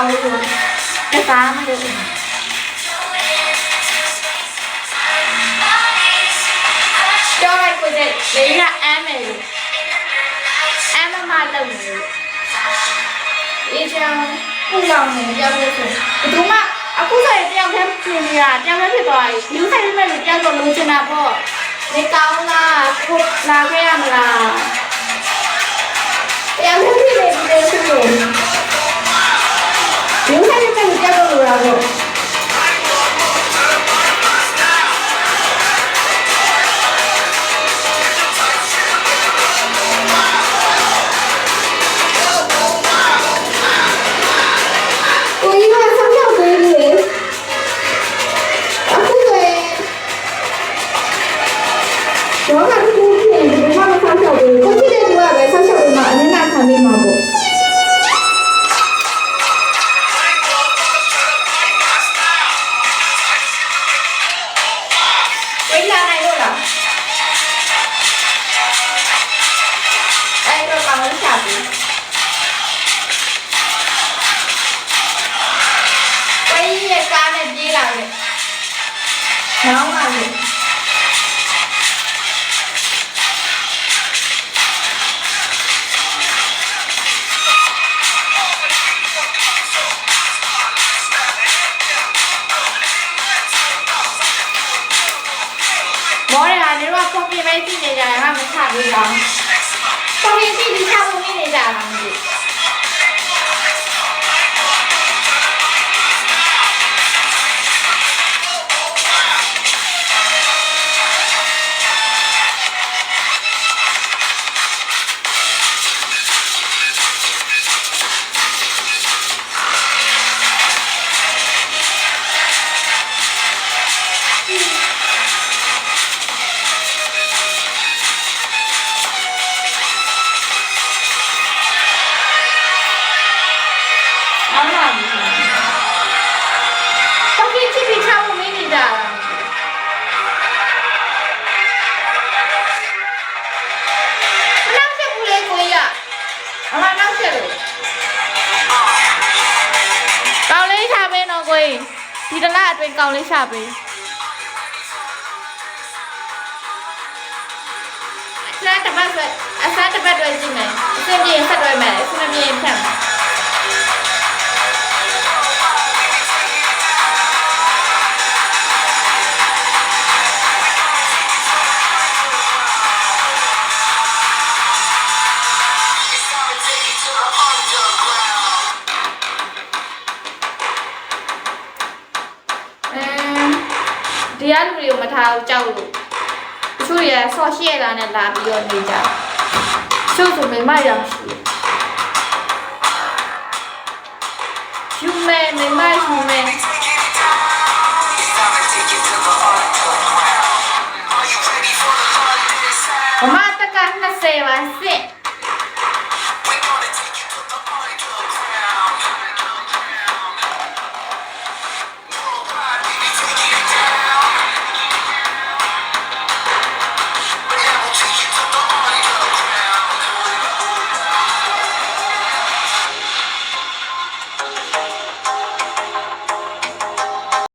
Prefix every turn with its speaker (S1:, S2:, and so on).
S1: ကောင်လေးကိုတစားမလို့ကြောက်လိုက်ကိုတဲ့လေးကအမ်းမယ်လို့အမ်းမလုပ်နေလို့အေးချောင်းပူလောင်နေကြောက်လို့ဆိုဘယ်သူမှအခုဆိုရင်တယောက်တည်းပြင်နေတာတယောက်တည်းဖြစ်သွားပြီလူဆိုင်မဲ့လူတယောက်တော့လိုချင်တာပေါ့နေကောင်းလားခုလာခဲ့ရမလားတယောက်တည်းဖြစ်နေတယ်ဆိုလို့လူဆိုင်မဲ့လူတယောက်တော့လိုတာပေါ့我看图片，他们发小的，我记得多少个发小的嘛，人家看没嘛不？回家来着了，哎，这刚刚下去，我一夜干的低了的，然后嘛的。မောရဟာနေတော့ပုံပြပဲကြည့်နေကြတယ်ငါမချဘူးကြောင်းပုံပြကြည့်ပြီးချပုံနေကြတာမသိဒီတလားအတွင်းကောင်းလေးရှာပေးအစားတစ်ပတ်တွေကြည့်မယ်အစင်းပြေဆက်တွဲမယ်အစင်းပြေဖြတ်မယ်တရားလူတွေကိုမထားဘူးကြောက်လို့တချို့ရဆော့ရှဲလာနဲ့လာပြီးတော့နေကြချို့ဆိုမိမရောင်ရှိယူမဲမိမယူမဲမမတက20ပါစစ်